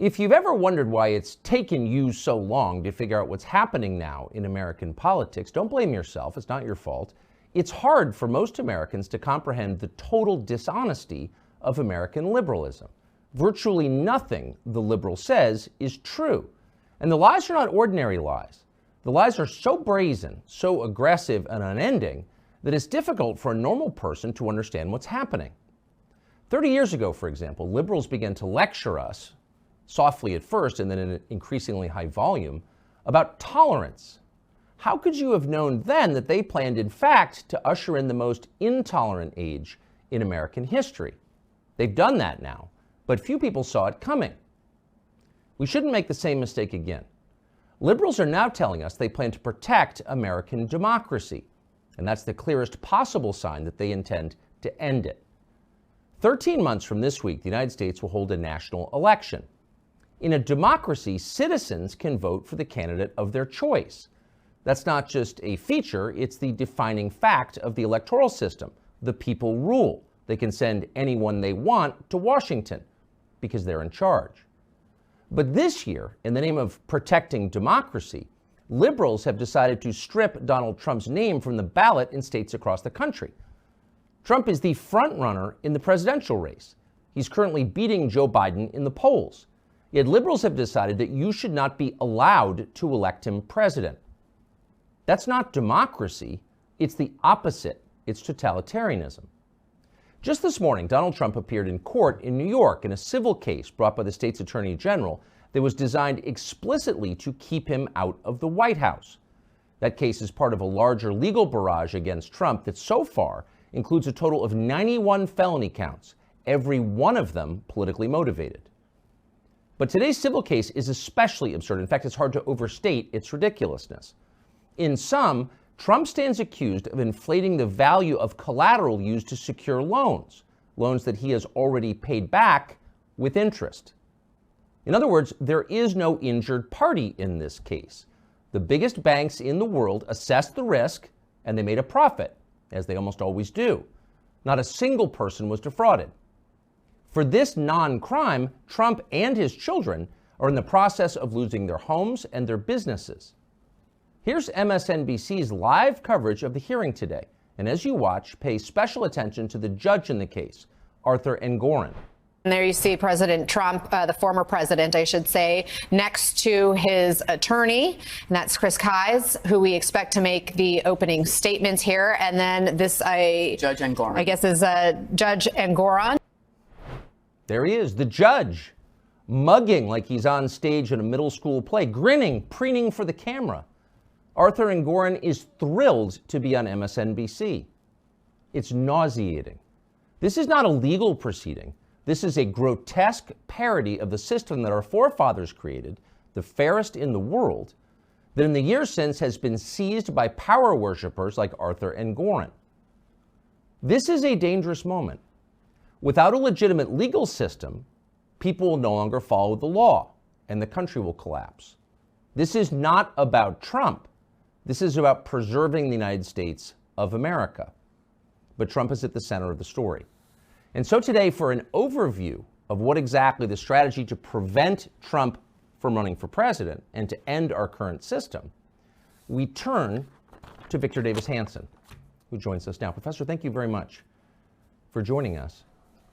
If you've ever wondered why it's taken you so long to figure out what's happening now in American politics, don't blame yourself. It's not your fault. It's hard for most Americans to comprehend the total dishonesty of American liberalism. Virtually nothing the liberal says is true. And the lies are not ordinary lies. The lies are so brazen, so aggressive and unending that it's difficult for a normal person to understand what's happening. 30 years ago, for example, liberals began to lecture us, softly at first and then in an increasingly high volume, about tolerance. How could you have known then that they planned, in fact, to usher in the most intolerant age in American history? They've done that now, but few people saw it coming. We shouldn't make the same mistake again. Liberals are now telling us they plan to protect American democracy, and that's the clearest possible sign that they intend to end it. 13 months from this week, the United States will hold a national election. In a democracy, citizens can vote for the candidate of their choice. That's not just a feature, it's the defining fact of the electoral system. The people rule. They can send anyone they want to Washington because they're in charge. But this year, in the name of protecting democracy, liberals have decided to strip Donald Trump's name from the ballot in states across the country. Trump is the front runner in the presidential race. He's currently beating Joe Biden in the polls. Yet liberals have decided that you should not be allowed to elect him president. That's not democracy. It's the opposite. It's totalitarianism. Just this morning, Donald Trump appeared in court in New York in a civil case brought by the state's attorney general that was designed explicitly to keep him out of the White House. That case is part of a larger legal barrage against Trump that so far includes a total of 91 felony counts, every one of them politically motivated. But today's civil case is especially absurd. In fact, it's hard to overstate its ridiculousness. In sum, Trump stands accused of inflating the value of collateral used to secure loans that he has already paid back with interest. In other words, there is no injured party in this case. The biggest banks in the world assessed the risk and they made a profit, as they almost always do. Not a single person was defrauded. For this non-crime, Trump and his children are in the process of losing their homes and their businesses. Here's MSNBC's live coverage of the hearing today. And as you watch, pay special attention to the judge in the case, Arthur Engoron. And there you see President Trump, the former president, I should say, next to his attorney, and that's Chris Kise, who we expect to make the opening statements here. And then this, Judge Engoron, I guess, is Judge Engoron. There he is, the judge, mugging like he's on stage in a middle school play, grinning, preening for the camera. Arthur Engoron is thrilled to be on MSNBC. It's nauseating. This is not a legal proceeding. This is a grotesque parody of the system that our forefathers created, the fairest in the world, that in the years since has been seized by power worshipers like Arthur Engoron. This is a dangerous moment. Without a legitimate legal system, people will no longer follow the law and the country will collapse. This is not about Trump. This is about preserving the United States of America. But Trump is at the center of the story. And so today, for an overview of what exactly the strategy to prevent Trump from running for president and to end our current system, we turn to Victor Davis Hanson, who joins us now. Professor, thank you very much for joining us.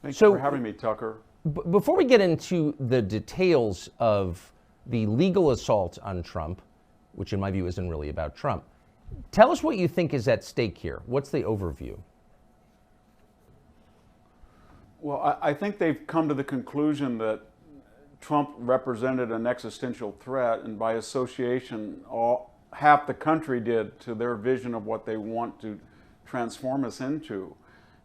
Thank you for having me, Tucker. Before we get into the details of the legal assault on Trump, which in my view isn't really about Trump, tell us what you think is at stake here. What's the overview? Well, I think they've come to the conclusion that Trump represented an existential threat, and by association, half the country did to their vision of what they want to transform us into.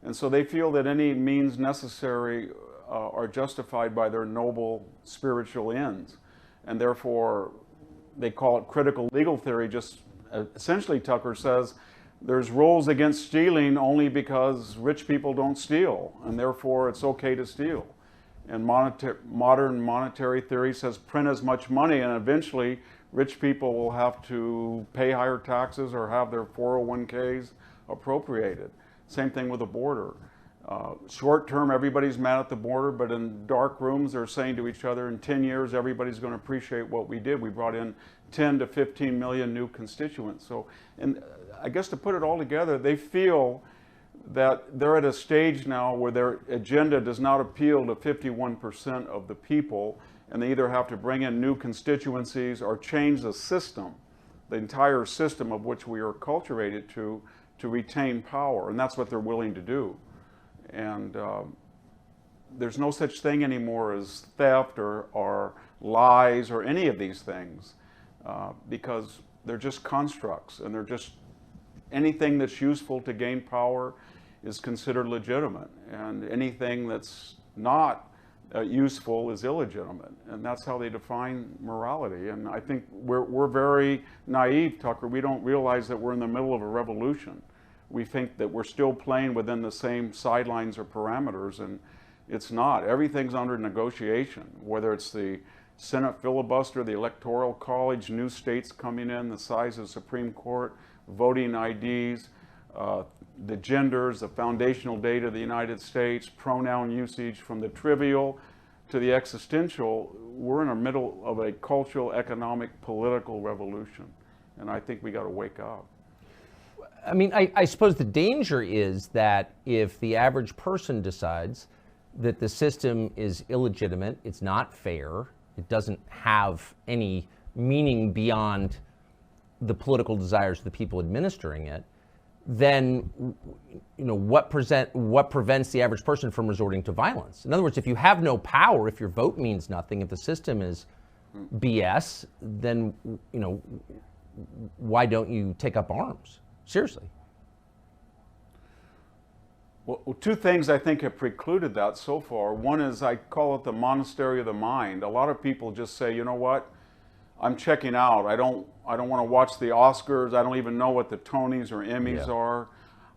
And so they feel that any means necessary are justified by their noble spiritual ends. And therefore, they call it critical legal theory. Just essentially, Tucker says, there's rules against stealing only because rich people don't steal, and therefore it's okay to steal. And modern monetary theory says print as much money, and eventually rich people will have to pay higher taxes or have their 401ks appropriated. Same thing with the border. Short term, everybody's mad at the border, but in dark rooms, they're saying to each other, in 10 years, everybody's going to appreciate what we did. We brought in 10 to 15 million new constituents. So, and I guess to put it all together, they feel that they're at a stage now where their agenda does not appeal to 51% of the people, and they either have to bring in new constituencies or change the system, the entire system of which we are acculturated to retain power, and that's what they're willing to do. And there's no such thing anymore as theft or lies or any of these things, because they're just constructs, and they're just anything that's useful to gain power is considered legitimate, and anything that's not useful is illegitimate, and that's how they define morality. And I think we're very naive, Tucker. We don't realize that we're in the middle of a revolution. We think that we're still playing within the same sidelines or parameters, and it's not. Everything's under negotiation, whether it's the Senate filibuster, the Electoral College, new states coming in, the size of the Supreme Court, voting IDs, the genders, the foundational data of the United States, pronoun usage, from the trivial to the existential. We're in the middle of a cultural, economic, political revolution, and I think we got to wake up. I mean, I suppose the danger is that if the average person decides that the system is illegitimate, it's not fair, it doesn't have any meaning beyond the political desires of the people administering it, then what prevents the average person from resorting to violence? In other words, if you have no power, if your vote means nothing, if the system is BS, then why don't you take up arms? Seriously. Well, two things I think have precluded that so far. One is, I call it the monastery of the mind. A lot of people just say, you know what, I'm checking out. I don't want to watch the Oscars. I don't even know what the Tonys or Emmys are.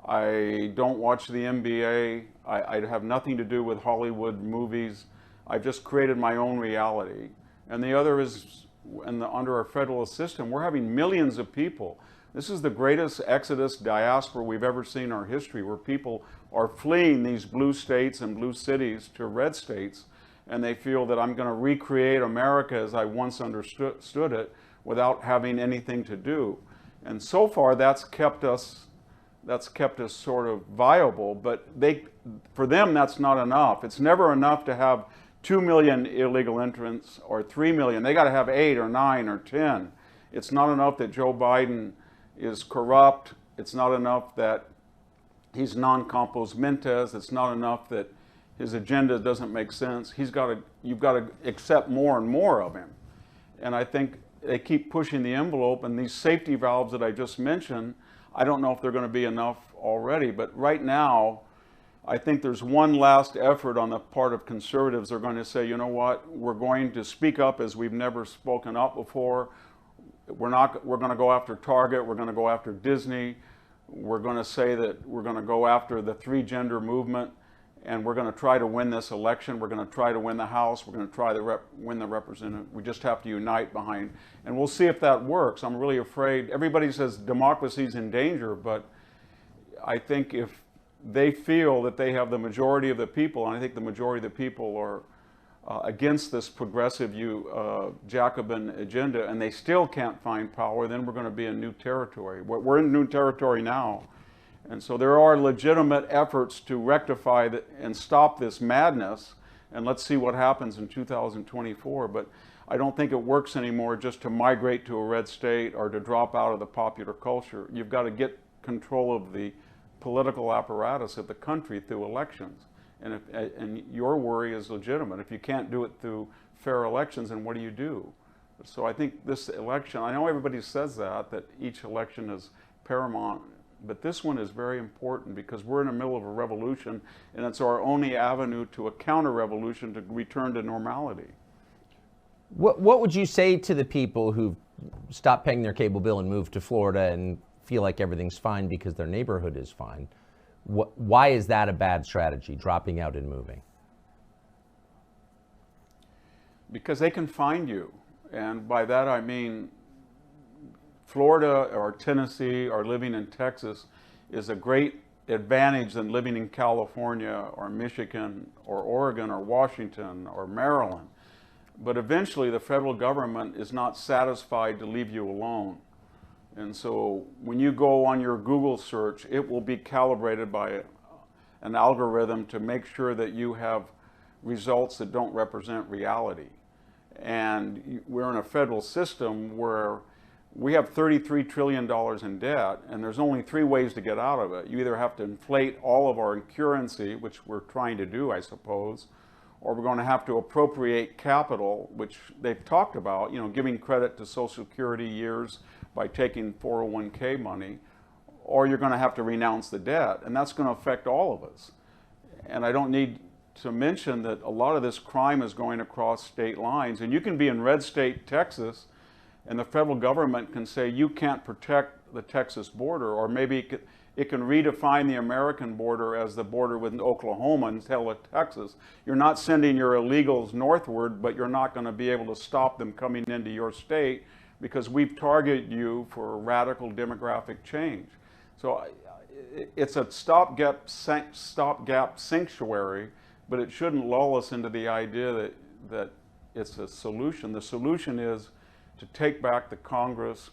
I don't watch the NBA. I have nothing to do with Hollywood movies. I've just created my own reality. And the other is, under our federalist system, we're having millions of people. This is the greatest exodus diaspora we've ever seen in our history, where people are fleeing these blue states and blue cities to red states, and they feel that I'm going to recreate America as I once understood it without having anything to do. And so far, that's kept us sort of viable, but for them, that's not enough. It's never enough to have 2 million illegal entrants or 3 million. They got to have 8 or 9 or 10. It's not enough that Joe Biden is corrupt. It's not enough that he's non-compos mentis. It's not enough that his agenda doesn't make sense. You've got to accept more and more of him. And I think they keep pushing the envelope, and these safety valves that I just mentioned, I don't know if they're going to be enough already. But right now, I think there's one last effort on the part of conservatives. They're going to say, you know what, we're going to speak up as we've never spoken up before. We're going to go after Target. We're going to go after Disney. We're going to say that we're going to go after the 3-gender movement, and we're going to try to win this election. We're going to try to win the House. We're going to try to win the representative. We just have to unite behind, and we'll see if that works. I'm really afraid. Everybody says democracy's in danger, but I think if they feel that they have the majority of the people, and I think the majority of the people are against this progressive Jacobin agenda, and they still can't find power, then we're going to be in new territory. We're in new territory now. And so there are legitimate efforts to rectify and stop this madness, and let's see what happens in 2024. But I don't think it works anymore just to migrate to a red state or to drop out of the popular culture. You've got to get control of the political apparatus of the country through elections. And your worry is legitimate. If you can't do it through fair elections, then what do you do? So I think this election, I know everybody says that each election is paramount, but this one is very important because we're in the middle of a revolution, and it's our only avenue to a counter-revolution to return to normality. What would you say to the people who've stopped paying their cable bill and moved to Florida and feel like everything's fine because their neighborhood is fine? Why is that a bad strategy, dropping out and moving? Because they can find you. And by that I mean Florida or Tennessee or living in Texas is a great advantage than living in California or Michigan or Oregon or Washington or Maryland. But eventually the federal government is not satisfied to leave you alone. And so when you go on your Google search, it will be calibrated by an algorithm to make sure that you have results that don't represent reality. And we're in a federal system where we have $33 trillion in debt, and there's only three ways to get out of it. You either have to inflate all of our currency, which we're trying to do, I suppose, or we're going to have to appropriate capital, which they've talked about, giving credit to Social Security years by taking 401k money, or you're going to have to renounce the debt, and that's going to affect all of us. And I don't need to mention that a lot of this crime is going across state lines, and you can be in red state Texas, and the federal government can say you can't protect the Texas border, or maybe it can redefine the American border as the border with Oklahoma and tell it Texas. You're not sending your illegals northward, but you're not going to be able to stop them coming into your state because we've targeted you for radical demographic change. So it's a stopgap sanctuary, but it shouldn't lull us into the idea that it's a solution. The solution is to take back the Congress,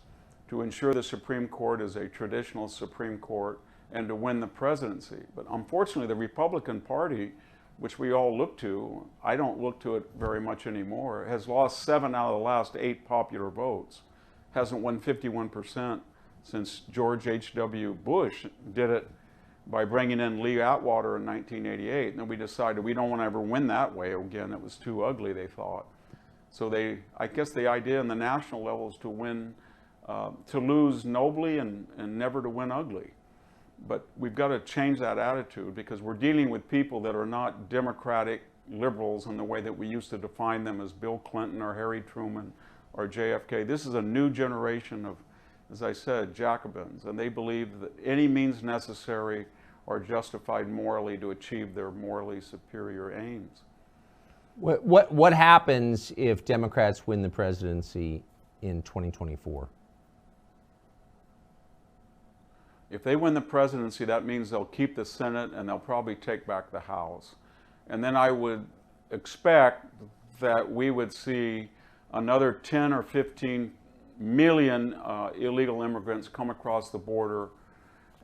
to ensure the Supreme Court is a traditional Supreme Court, and to win the presidency. But unfortunately, the Republican Party, which we all look to, I don't look to it very much anymore, has lost 7 out of the last 8 popular votes, hasn't won 51% since George H.W. Bush did it by bringing in Lee Atwater in 1988. And then we decided we don't want to ever win that way again. It was too ugly, they thought. So I guess the idea in the national level is to win, to lose nobly and never to win ugly. But we've got to change that attitude because we're dealing with people that are not democratic liberals in the way that we used to define them as Bill Clinton or Harry Truman or JFK. This is a new generation of, as I said, Jacobins, and they believe that any means necessary are justified morally to achieve their morally superior aims. What happens if Democrats win the presidency in 2024? If they win the presidency, that means they'll keep the Senate and they'll probably take back the House. And then I would expect that we would see another 10 or 15 million illegal immigrants come across the border,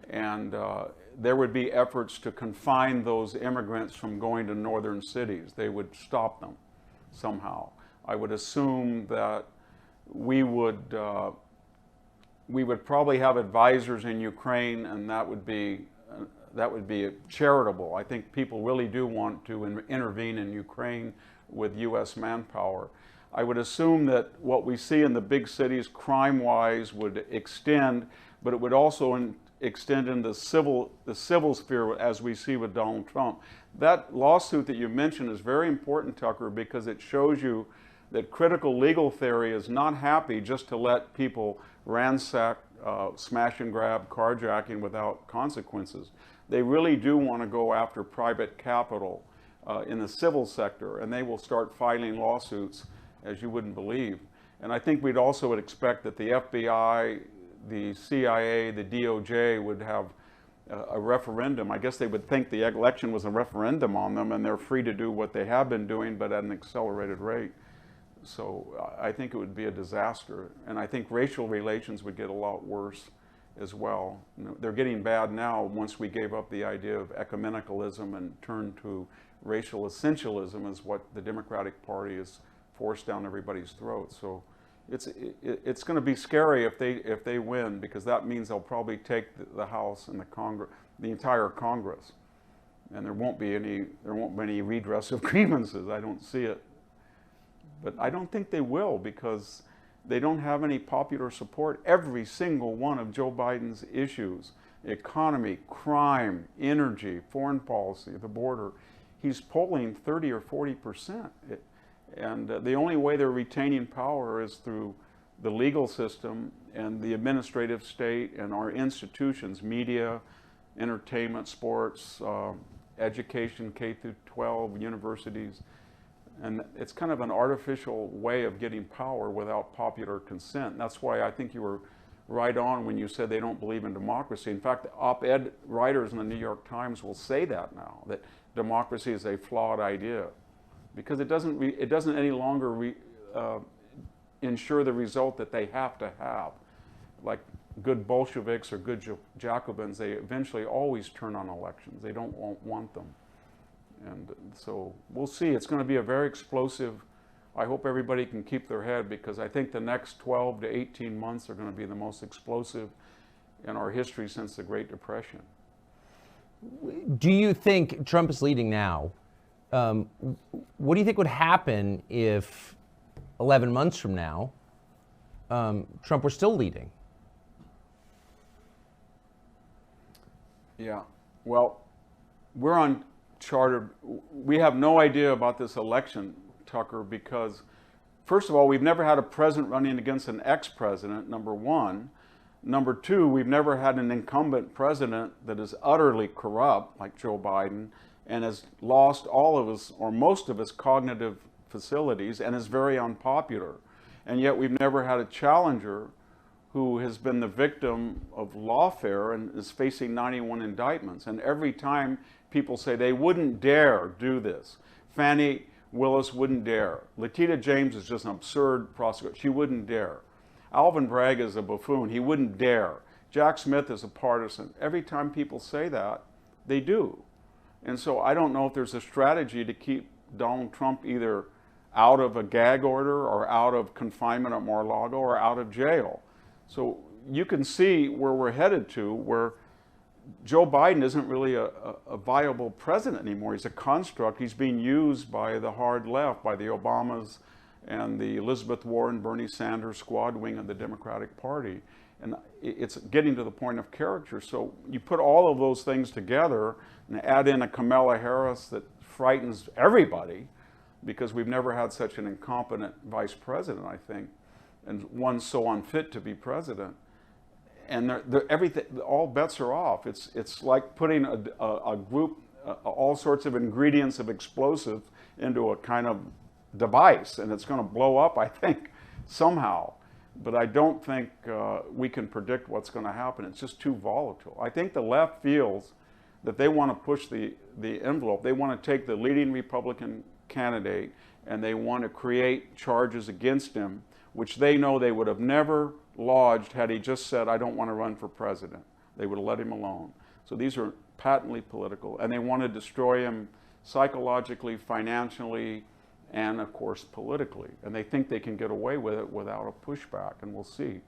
and there would be efforts to confine those immigrants from going to northern cities. They would stop them somehow. I would assume that we would probably have advisors in Ukraine, and that would be charitable. I think people really do want to intervene in Ukraine with U.S. manpower. I would assume that what we see in the big cities crime-wise would extend, but it would also extend in the civil sphere as we see with Donald Trump. That lawsuit that you mentioned is very important, Tucker, because it shows you that critical legal theory is not happy just to let people ransack, smash and grab, carjacking without consequences. They really do want to go after private capital in the civil sector, and they will start filing lawsuits as you wouldn't believe. And I think we'd also expect that the FBI, the CIA, the DOJ would have a referendum. I guess they would think the election was a referendum on them and they're free to do what they have been doing, but at an accelerated rate. So I think it would be a disaster. And I think racial relations would get a lot worse as well. They're getting bad now once we gave up the idea of ecumenicalism and turned to racial essentialism is what the Democratic Party has forced down everybody's throats. So it's going to be scary if they win, because that means they'll probably take the House and the Congress, the entire Congress, and there won't be any redress of grievances. I don't see it, but I don't think they will because they don't have any popular support. Every single one of Joe Biden's issues, economy, crime, energy, foreign policy, the border, he's polling 30 or 40%. And the only way they're retaining power is through the legal system and the administrative state and our institutions, media, entertainment, sports, education, K through 12, universities. And it's kind of an artificial way of getting power without popular consent. That's why I think you were right on when you said they don't believe in democracy. In fact, op-ed writers in the New York Times will say that now, that democracy is a flawed idea, because it doesn't any longer ensure the result that they have to have. Like good Bolsheviks or good Jacobins, they eventually always turn on elections. They don't want them. And so we'll see. It's going to be a very explosive. I hope everybody can keep their head, because I think the next 12 to 18 months are going to be the most explosive in our history since the Great Depression. Do you think Trump is leading now? What do you think would happen if 11 months from now Trump were still leading? Yeah, well, we're uncharted. We have no idea about this election, Tucker, because first of all, we've never had a president running against an ex-president, number one. Number two, we've never had an incumbent president that is utterly corrupt, like Joe Biden, and has lost all of his, or most of his cognitive facilities, and is very unpopular. And yet we've never had a challenger who has been the victim of lawfare and is facing 91 indictments. And every time people say they wouldn't dare do this. Fani Willis wouldn't dare. Letitia James is just an absurd prosecutor. She wouldn't dare. Alvin Bragg is a buffoon. He wouldn't dare. Jack Smith is a partisan. Every time people say that, they do. And so I don't know if there's a strategy to keep Donald Trump either out of a gag order or out of confinement at Mar-a-Lago or out of jail. So you can see where we're headed to, where Joe Biden isn't really a viable president anymore. He's a construct. He's being used by the hard left, by the Obamas and the Elizabeth Warren, Bernie Sanders squad wing of the Democratic Party. And it's getting to the point of caricature. So you put all of those things together and add in a Kamala Harris that frightens everybody, because we've never had such an incompetent vice president, I think, and one so unfit to be president. And everything, all bets are off. It's like putting a group, all sorts of ingredients of explosive into a kind of device, and it's going to blow up, I think, somehow. But I don't think we can predict what's going to happen. It's just too volatile. I think the left feels that they want to push the envelope. They want to take the leading Republican candidate and they want to create charges against him, which they know they would have never lodged had he just said, I don't want to run for president. They would have let him alone. So these are patently political, and they want to destroy him psychologically, financially, and of course politically. And they think they can get away with it without a pushback, and we'll see.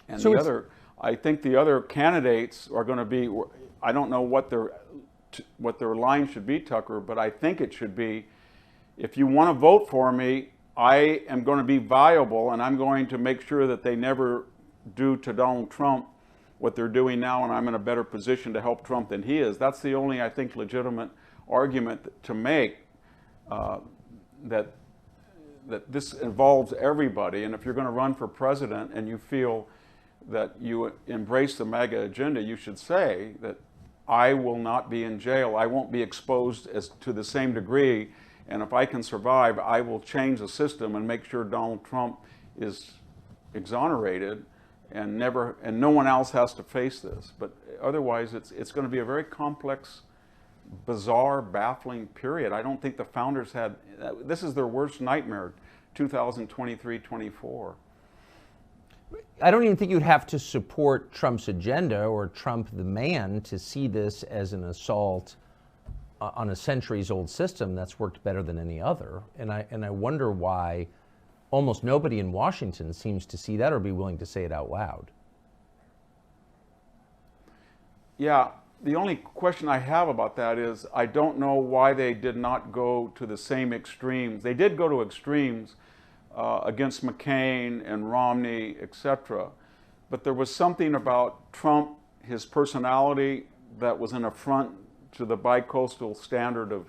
And so I think the other candidates are going to be, I don't know what their line should be, Tucker, but I think it should be, if you want to vote for me, I am going to be viable, and I'm going to make sure that they never do to Donald Trump what they're doing now, and I'm in a better position to help Trump than he is. That's the only, I think, legitimate argument to make, that this involves everybody. And if you're going to run for president and you feel that you embrace the MAGA agenda, you should say that I will not be in jail. I won't be exposed to the same degree. And if I can survive, I will change the system and make sure Donald Trump is exonerated and no one else has to face this. But otherwise, it's going to be a very complex, bizarre, baffling period. I don't think the founders had, this is their worst nightmare, 2023-24. I don't even think you'd have to support Trump's agenda or Trump the man to see this as an assault on a centuries-old system that's worked better than any other. And I wonder why almost nobody in Washington seems to see that or be willing to say it out loud. Yeah, the only question I have about that is I don't know why they did not go to the same extremes. They did go to extremes against McCain and Romney, etc. But there was something about Trump, his personality, that was an affront to the bicoastal standard of,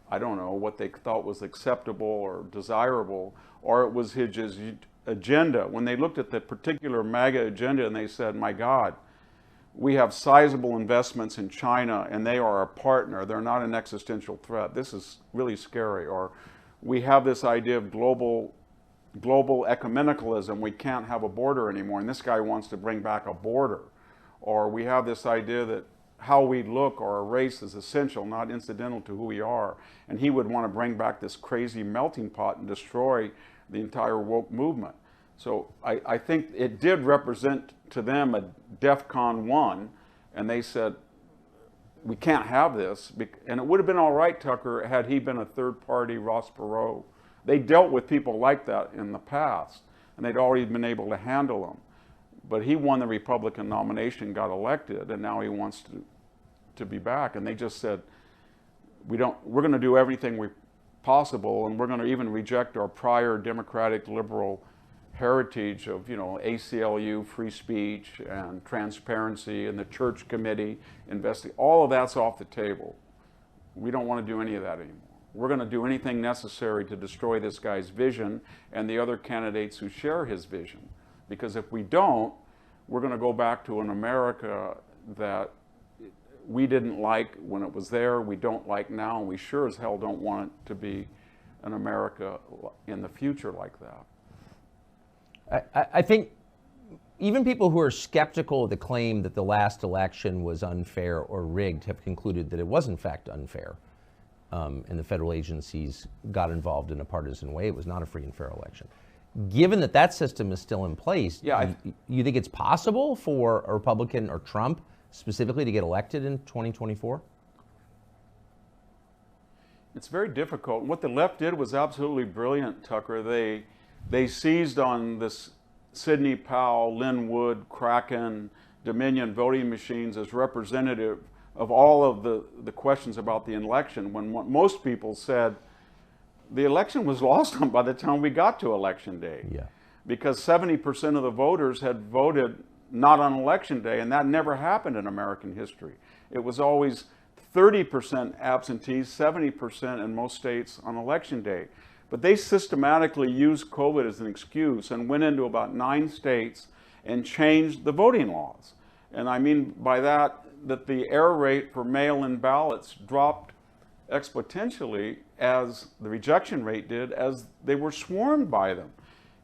I don't know, what they thought was acceptable or desirable, or it was his agenda. When they looked at the particular MAGA agenda and they said, my God, we have sizable investments in China and they are a partner, they're not an existential threat. This is really scary. Or we have this idea of global global ecumenicalism, we can't have a border anymore, and this guy wants to bring back a border. Or we have this idea that how we look or our race is essential, not incidental to who we are. And he would want to bring back this crazy melting pot and destroy the entire woke movement. So I think it did represent to them a DEFCON 1, and they said, we can't have this. And it would have been all right, Tucker, had he been a third party Ross Perot. They dealt with people like that in the past, and they'd already been able to handle them. But he won the Republican nomination, got elected, and now he wants to be back. And they just said, we're going to do everything possible, and we're going to even reject our prior democratic liberal heritage of, ACLU, free speech, and transparency, and the church committee investing. All of that's off the table. We don't want to do any of that anymore. We're going to do anything necessary to destroy this guy's vision and the other candidates who share his vision. Because if we don't, we're going to go back to an America that we didn't like when it was there, we don't like now, and we sure as hell don't want it to be an America in the future like that. I think even people who are skeptical of the claim that the last election was unfair or rigged have concluded that it was in fact unfair, and the federal agencies got involved in a partisan way. It was not a free and fair election. Given that that system is still in place, you think it's possible for a Republican or Trump specifically to get elected in 2024? It's very difficult. What the left did was absolutely brilliant, Tucker. They seized on this Sidney Powell, Lynn Wood, Kraken, Dominion voting machines as representative of all of the questions about the election, when most people said the election was lost on by the time we got to Election Day. Yeah. Because 70% of the voters had voted not on Election Day, and that never happened in American history. It was always 30% absentees, 70% in most states on Election Day. But they systematically used COVID as an excuse and went into about 9 states and changed the voting laws. And I mean by that the error rate for mail-in ballots dropped exponentially as the rejection rate did, as they were swarmed by them.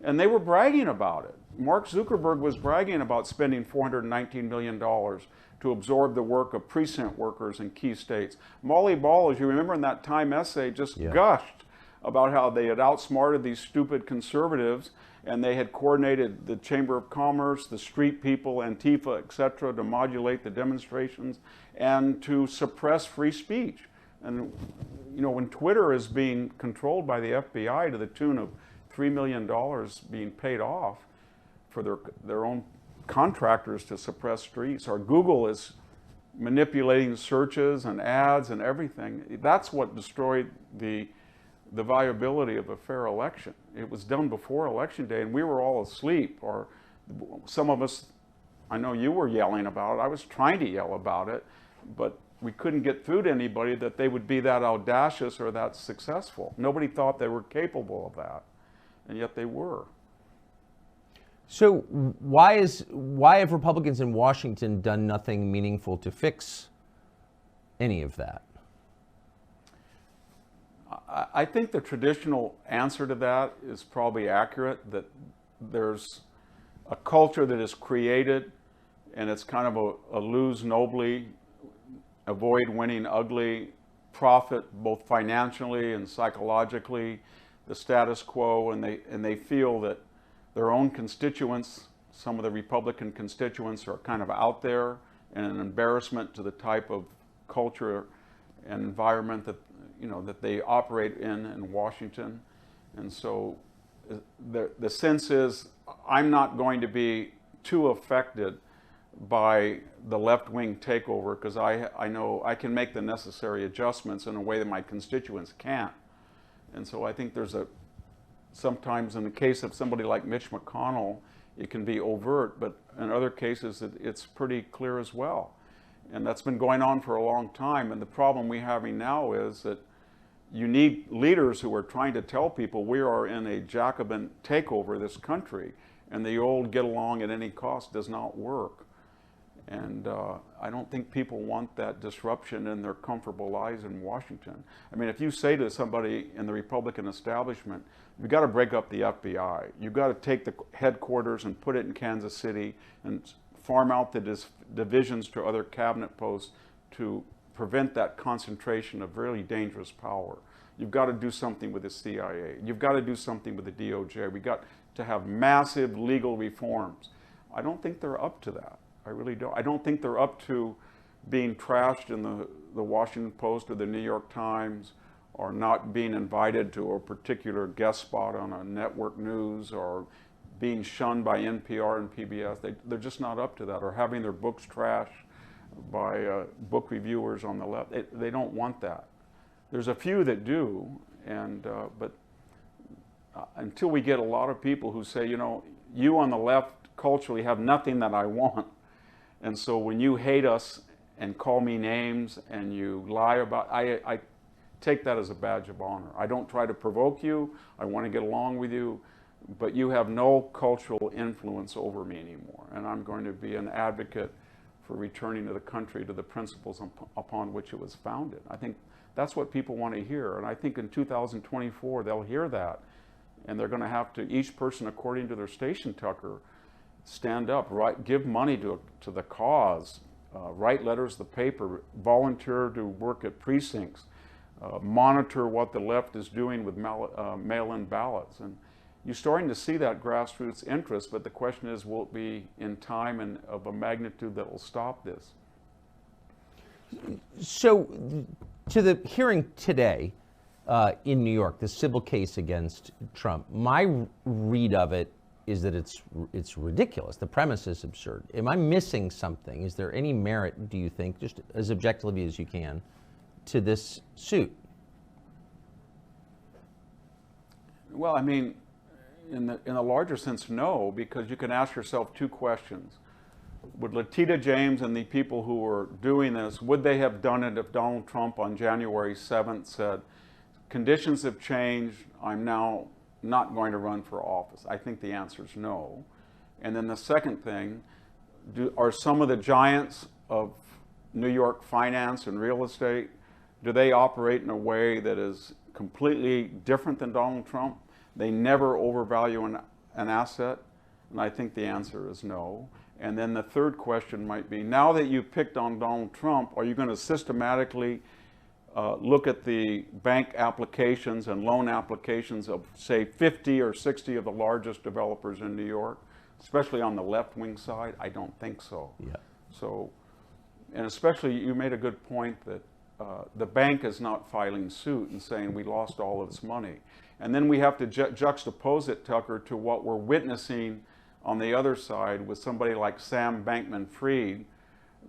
And they were bragging about it. Mark Zuckerberg was bragging about spending $419 million to absorb the work of precinct workers in key states. Molly Ball, as you remember in that Time essay, just gushed about how they had outsmarted these stupid conservatives, and they had coordinated the Chamber of Commerce, the street people, Antifa, etc., to modulate the demonstrations and to suppress free speech. And when Twitter is being controlled by the FBI to the tune of $3 million being paid off for their own contractors to suppress streets, or Google is manipulating searches and ads and everything, that's what destroyed the viability of a fair election. It was done before Election Day, and we were all asleep, or some of us, I know you were yelling about it, I was trying to yell about it, but we couldn't get through to anybody that they would be that audacious or that successful. Nobody thought they were capable of that, and yet they were. So why have Republicans in Washington done nothing meaningful to fix any of that? I think the traditional answer to that is probably accurate, that there's a culture that is created, and it's kind of a lose nobly, avoid winning ugly, profit both financially and psychologically, the status quo, and they feel that their own constituents, some of the Republican constituents, are kind of out there and an embarrassment to the type of culture and environment that they operate in Washington. And so the sense is, I'm not going to be too affected by the left-wing takeover, because I know I can make the necessary adjustments in a way that my constituents can't. And so I think there's sometimes in the case of somebody like Mitch McConnell, it can be overt, but in other cases it's pretty clear as well. And that's been going on for a long time. And the problem we're having now is that you need leaders who are trying to tell people we are in a Jacobin takeover of this country, and the old get along at any cost does not work. And I don't think people want that disruption in their comfortable lives in Washington. I mean, if you say to somebody in the Republican establishment, you've got to break up the FBI, you've got to take the headquarters and put it in Kansas City and farm out the divisions to other cabinet posts to prevent that concentration of really dangerous power. You've got to do something with the CIA. You've got to do something with the DOJ. We've got to have massive legal reforms. I don't think they're up to that. I really don't. I don't think they're up to being trashed in the Washington Post or the New York Times, or not being invited to a particular guest spot on a network news, or being shunned by NPR and PBS. They're just not up to that, or having their books trashed by book reviewers on the left. They don't want that. There's a few that do, and but until we get a lot of people who say, you know, you on the left culturally have nothing that I want. And so when you hate us and call me names and you lie about, I take that as a badge of honor. I don't try to provoke you. I want to get along with you, but you have no cultural influence over me anymore. And I'm going to be an advocate for returning to the country to the principles upon which it was founded. I think that's what people want to hear. And I think in 2024, they'll hear that. And they're going to have to, each person according to their station, Tucker, stand up, give money to the cause, write letters to the paper, volunteer to work at precincts, monitor what the left is doing with mail-in ballots. And you're starting to see that grassroots interest, but the question is, will it be in time and of a magnitude that will stop this? So, to the hearing today in New York, the civil case against Trump, my read of it is that it's ridiculous. The premise is absurd. Am I missing something? Is there any merit, do you think, just as objectively as you can, to this suit? Well, I mean, in a larger sense, no, because you can ask yourself two questions. Would Letitia James and the people who were doing this, would they have done it if Donald Trump on January 7th said, conditions have changed, I'm now not going to run for office? I think the answer is no. And then the second thing, are some of the giants of New York finance and real estate, do they operate in a way that is completely different than Donald Trump? They never overvalue an asset? And I think the answer is no. And then the third question might be, now that you've picked on Donald Trump, are you going to systematically look at the bank applications and loan applications of, say, 50 or 60 of the largest developers in New York, especially on the left-wing side? I don't think so. Yeah. So, and especially you made a good point that the bank is not filing suit and saying we lost all of its money. And then we have to juxtapose it, Tucker, to what we're witnessing on the other side with somebody like Sam Bankman-Fried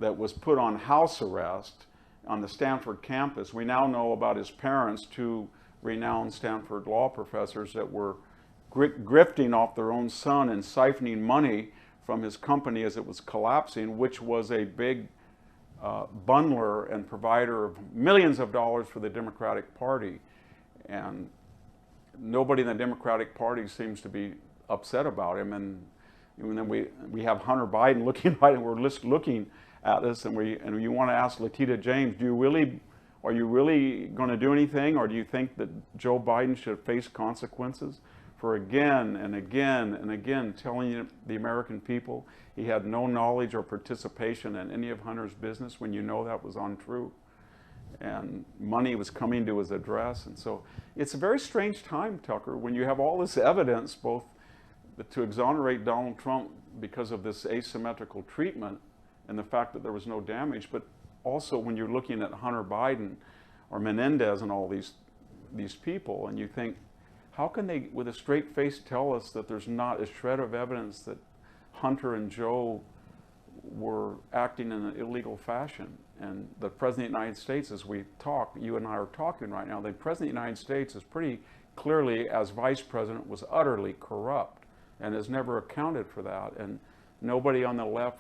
that was put on house arrest on the Stanford campus. We now know about his parents, two renowned Stanford law professors that were grifting off their own son and siphoning money from his company as it was collapsing, which was a big bundler and provider of millions of dollars for the Democratic Party. And nobody in the Democratic Party seems to be upset about him. And then we have Hunter Biden looking right, and we're looking at this, and you want to ask Letitia James, are you really going to do anything, or do you think that Joe Biden should face consequences for again and again and again telling the American people he had no knowledge or participation in any of Hunter's business when you know that was untrue, and money was coming to his address? And so it's a very strange time, Tucker, when you have all this evidence, both to exonerate Donald Trump because of this asymmetrical treatment and the fact that there was no damage, but also when you're looking at Hunter Biden or Menendez and all these people, and you think, how can they, with a straight face, tell us that there's not a shred of evidence that Hunter and Joe were acting in an illegal fashion? And the President of the United States, as we talk, you and I are talking right now, the President of the United States is pretty clearly, as Vice President, was utterly corrupt and has never accounted for that. And nobody on the left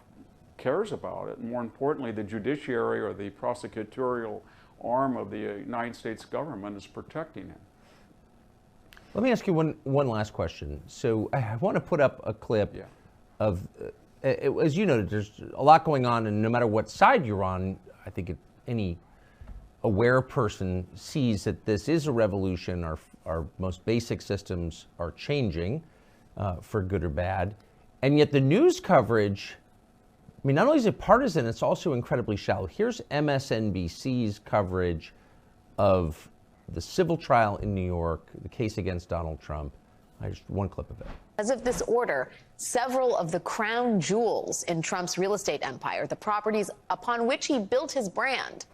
cares about it. And more importantly, the judiciary or the prosecutorial arm of the United States government is protecting him. Let me ask you one last question. So I want to put up a clip of as you noted, there's a lot going on, and no matter what side you're on, I think any aware person sees that this is a revolution. Our most basic systems are changing for good or bad. And yet the news coverage, I mean, not only is it partisan, it's also incredibly shallow. Here's MSNBC's coverage of the civil trial in New York, the case against Donald Trump. Just one clip of it. As of this order, several of the crown jewels in Trump's real estate empire, the properties upon which he built his brand,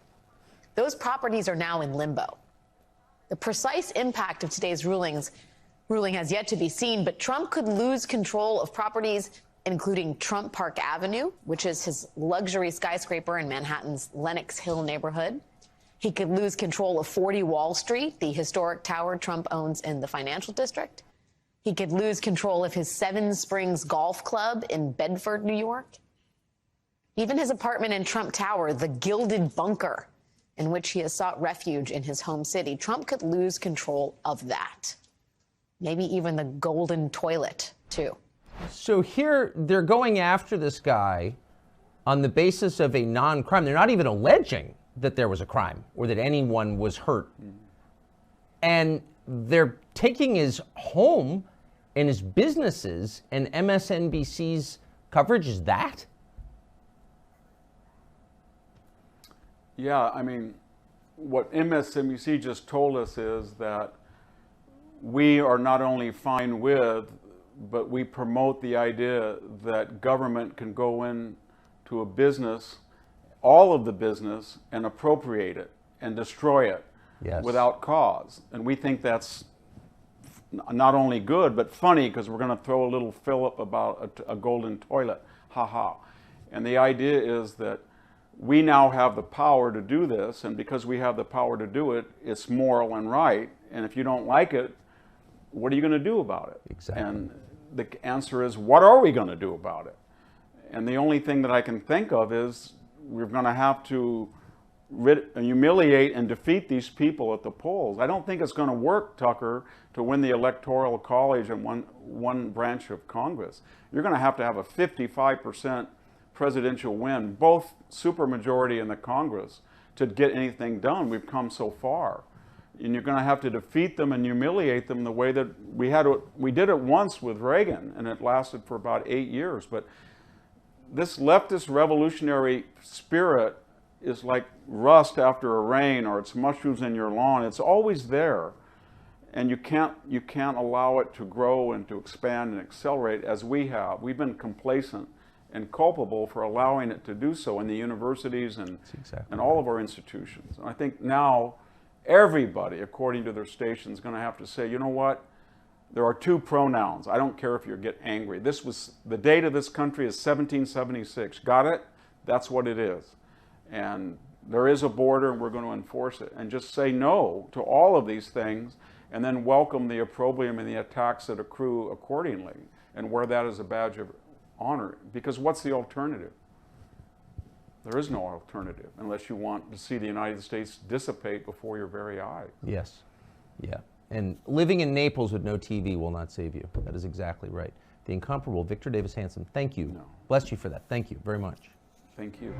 those properties are now in limbo. The precise impact of today's ruling has yet to be seen, but Trump could lose control of properties including Trump Park Avenue, which is his luxury skyscraper in Manhattan's Lenox Hill neighborhood. He could lose control of 40 Wall Street, the historic tower Trump owns in the financial district. He could lose control of his Seven Springs Golf Club in Bedford, New York. Even his apartment in Trump Tower, the Gilded Bunker, in which he has sought refuge in his home city. Trump could lose control of that. Maybe even the golden toilet, too. So here they're going after this guy on the basis of a non-crime. They're not even alleging that there was a crime or that anyone was hurt. And they're taking his home and his businesses, and MSNBC's coverage is that? Yeah, I mean, what MSNBC just told us is that we are not only fine with, but we promote the idea that government can go into a business, all of the business, and appropriate it and destroy it without cause. And we think that's not only good, but funny, because we're going to throw a little fillip about a golden toilet. Ha ha. And the idea is that we now have the power to do this, and because we have the power to do it, it's moral and right. And if you don't like it, what are you going to do about it? Exactly. And the answer is, what are we going to do about it? And the only thing that I can think of is we're going to have to humiliate and defeat these people at the polls. I don't think it's going to work, Tucker, to win the Electoral College in one branch of Congress. You're going to have a 55% presidential win, both supermajority in the Congress, to get anything done. We've come so far. And you're going to have to defeat them and humiliate them the way that we did it once with Reagan, and it lasted for about 8 years. But this leftist revolutionary spirit is like rust after a rain, or it's mushrooms in your lawn. It's always there, and you can't allow it to grow and to expand and accelerate as we have. We've been complacent and culpable for allowing it to do so in the universities and all of our institutions. And I think now everybody, according to their station, is going to have to say, you know what? There are two pronouns. I don't care if you get angry. This was the date of this country is 1776. Got it? That's what it is. And there is a border, and we're going to enforce it. And just say no to all of these things, and then welcome the opprobrium and the attacks that accrue accordingly, and wear that as a badge of honor. Because what's the alternative? There is no alternative unless you want to see the United States dissipate before your very eyes. Yes. Yeah. And living in Naples with no TV will not save you. That is exactly right. The incomparable Victor Davis Hanson, thank you. No. Bless you for that. Thank you very much. Thank you.